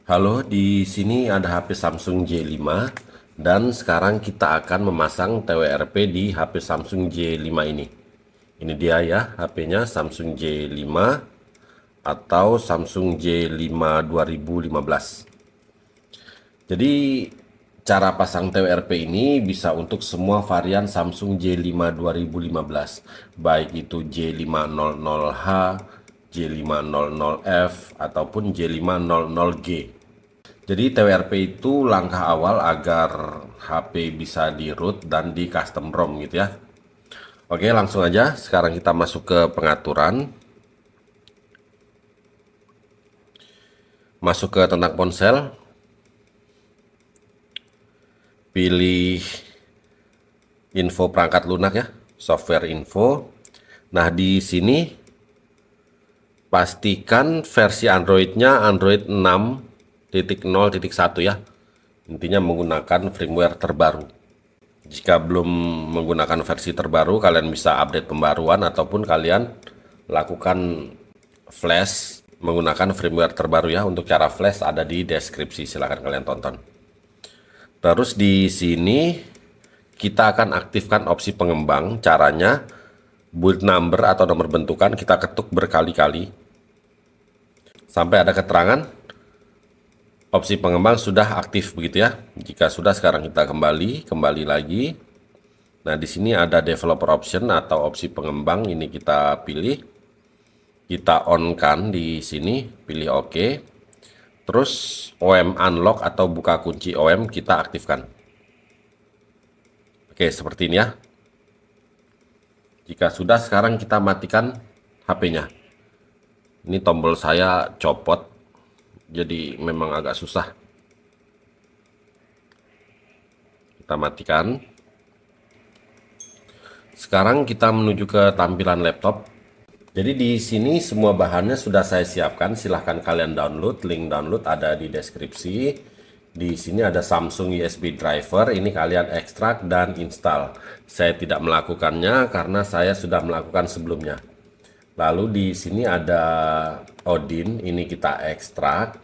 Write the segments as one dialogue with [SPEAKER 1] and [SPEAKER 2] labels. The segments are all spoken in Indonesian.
[SPEAKER 1] Halo, di sini ada HP Samsung J5 dan sekarang kita akan memasang TWRP di HP Samsung J5 ini. Ini dia ya, HP-nya Samsung J5 atau Samsung J5 2015. Jadi cara pasang TWRP ini bisa untuk semua varian Samsung J5 2015, baik itu J500H, J500F ataupun J500G. Jadi TWRP itu langkah awal agar HP bisa di root dan di custom ROM gitu ya. Oke, langsung aja. Sekarang kita masuk ke pengaturan. Masuk ke tentang ponsel. Pilih info perangkat lunak ya, software info. Nah, di sini pastikan versi Android-nya Android 6.0.1 ya. Intinya menggunakan firmware terbaru. Jika belum menggunakan versi terbaru, kalian bisa update pembaruan ataupun kalian lakukan flash menggunakan firmware terbaru ya. Untuk cara flash ada di deskripsi, silahkan kalian tonton. Terus di sini kita akan aktifkan opsi pengembang. Caranya build number atau nomor bentukan kita ketuk berkali-kali sampai ada keterangan opsi pengembang sudah aktif begitu ya. Jika sudah, sekarang kita kembali lagi. Nah, di sini ada developer option atau opsi pengembang, ini kita pilih. Kita on kan di sini, pilih OK. Terus OM unlock atau buka kunci OM kita aktifkan. Oke, seperti ini ya. Jika sudah, sekarang kita matikan HP-nya. Ini tombol saya copot, jadi memang agak susah. Kita matikan. Sekarang kita menuju ke tampilan laptop. Jadi di sini semua bahannya sudah saya siapkan. Silahkan kalian download. Link download ada di deskripsi. Di sini ada Samsung USB driver. Ini kalian ekstrak dan install. Saya tidak melakukannya karena saya sudah melakukan sebelumnya. Lalu di sini ada Odin. Ini kita ekstrak.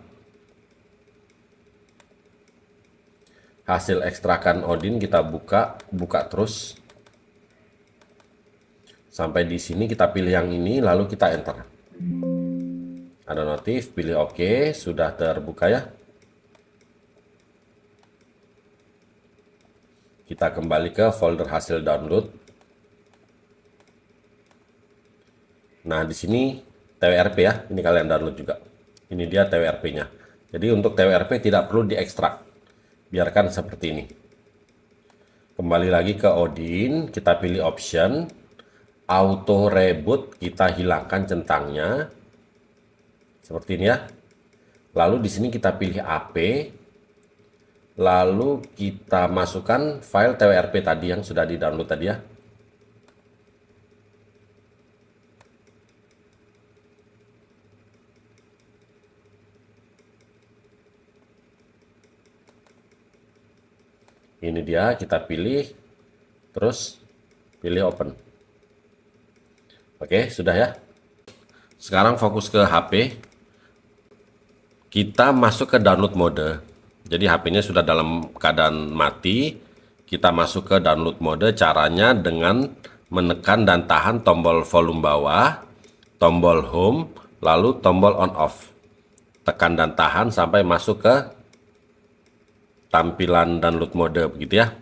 [SPEAKER 1] Hasil ekstrakan Odin kita buka terus. Sampai di sini kita pilih yang ini, lalu kita enter. Ada notif, pilih OK, sudah terbuka ya. Kita kembali ke folder hasil download. Nah, di sini TWRP ya, ini kalian download juga. Ini dia TWRP-nya. Jadi untuk TWRP tidak perlu diekstrak. Biarkan seperti ini. Kembali lagi ke Odin, kita pilih option. Auto reboot kita hilangkan centangnya seperti ini ya. Lalu di sini kita pilih AP, lalu kita masukkan file TWRP tadi yang sudah di download tadi ya. Ini dia, kita pilih terus pilih open. Oke, sudah ya. Sekarang fokus ke HP. Kita masuk ke download mode. Jadi HP-nya sudah dalam keadaan mati. Kita masuk ke download mode. Caranya dengan menekan dan tahan tombol volume bawah, tombol home, lalu tombol on off. Tekan dan tahan sampai masuk ke tampilan download mode begitu ya.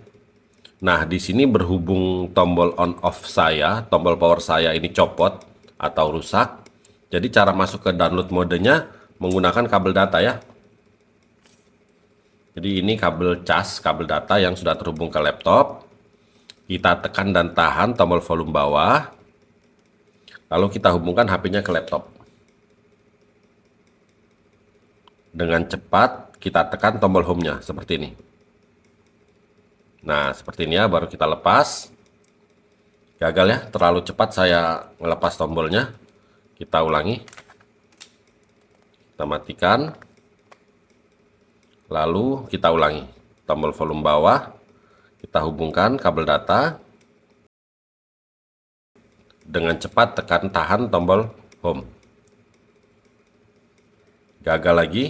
[SPEAKER 1] Nah, di sini berhubung tombol on off saya, tombol power saya ini copot atau rusak. Jadi cara masuk ke download modenya menggunakan kabel data ya. Jadi ini kabel cas, kabel data yang sudah terhubung ke laptop. Kita tekan dan tahan tombol volume bawah. Lalu kita hubungkan HP-nya ke laptop. Dengan cepat kita tekan tombol home-nya seperti ini. Nah, seperti ini ya, baru kita lepas. Gagal ya, terlalu cepat saya melepas tombolnya. Kita ulangi. Kita matikan. Lalu kita ulangi. Tombol volume bawah. Kita hubungkan kabel data. Dengan cepat tekan tahan tombol home. Gagal lagi.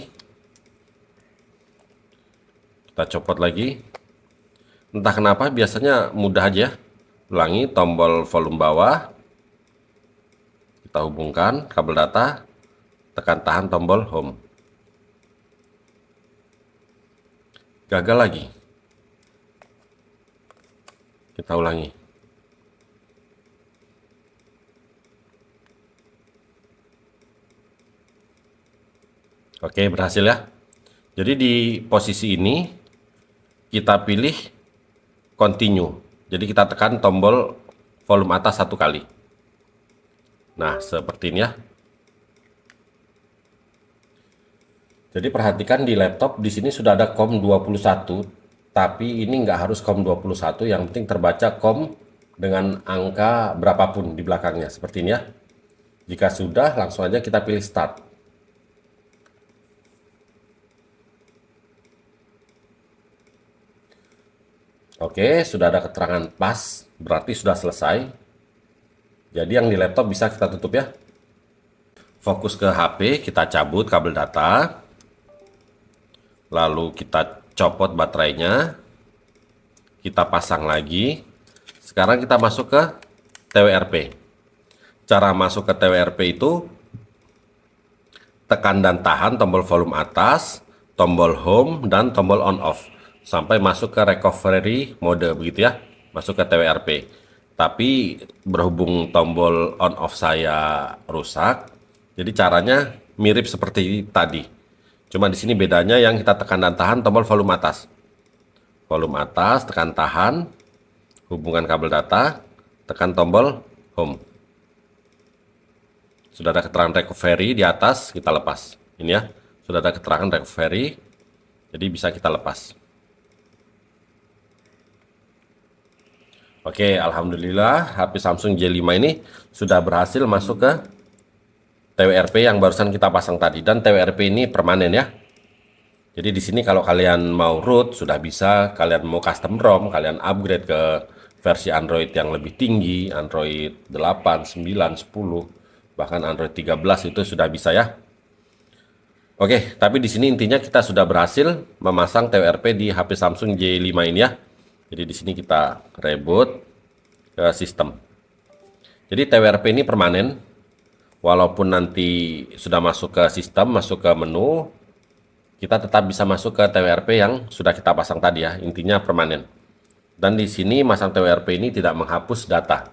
[SPEAKER 1] Kita copot lagi. Entah kenapa biasanya mudah aja. Ulangi tombol volume bawah. Kita hubungkan kabel data. Tekan tahan tombol home. Gagal lagi. Kita ulangi. Oke, berhasil ya. Jadi di posisi ini kita pilih continue. Jadi kita tekan tombol volume atas satu kali. Nah, seperti ini ya. Jadi perhatikan di laptop di sini sudah ada COM21, tapi ini nggak harus COM21, yang penting terbaca COM dengan angka berapapun di belakangnya, seperti ini ya. Jika sudah, langsung aja kita pilih start. Oke, sudah ada keterangan pas, berarti sudah selesai. Jadi yang di laptop bisa kita tutup ya. Fokus ke HP, kita cabut kabel data. Lalu kita copot baterainya, kita pasang lagi. Sekarang kita masuk ke TWRP. Cara masuk ke TWRP itu tekan dan tahan tombol volume atas, tombol home, dan tombol on off sampai masuk ke recovery mode, begitu ya, masuk ke TWRP. Tapi berhubung tombol on off saya rusak, jadi caranya mirip seperti tadi. Cuma di sini bedanya yang kita tekan dan tahan tombol volume atas. Volume atas, tekan tahan, hubungan kabel data, tekan tombol home. Sudah ada keterangan recovery di atas, kita lepas. Ini ya, sudah ada keterangan recovery, jadi bisa kita lepas. Oke, alhamdulillah HP Samsung J5 ini sudah berhasil masuk ke TWRP yang barusan kita pasang tadi, dan TWRP ini permanen ya. Jadi di sini kalau kalian mau root sudah bisa, kalian mau custom ROM, kalian upgrade ke versi Android yang lebih tinggi, Android 8, 9, 10, bahkan Android 13 itu sudah bisa ya. Oke, tapi di sini intinya kita sudah berhasil memasang TWRP di HP Samsung J5 ini ya. Jadi di sini kita reboot ke sistem. Jadi TWRP ini permanen. Walaupun nanti sudah masuk ke sistem, masuk ke menu, kita tetap bisa masuk ke TWRP yang sudah kita pasang tadi ya. Intinya permanen. Dan di sini masang TWRP ini tidak menghapus data.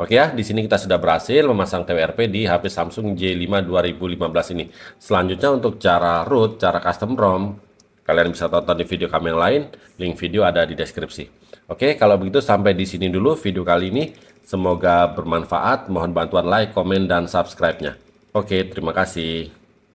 [SPEAKER 1] Oke ya, di sini kita sudah berhasil memasang TWRP di HP Samsung J5 2015 ini. Selanjutnya untuk cara root, cara custom ROM, kalian bisa tonton di video kami yang lain. Link video ada di deskripsi. Oke, kalau begitu sampai di sini dulu video kali ini. Semoga bermanfaat. Mohon bantuan like, komen, dan subscribe-nya. Oke, terima kasih.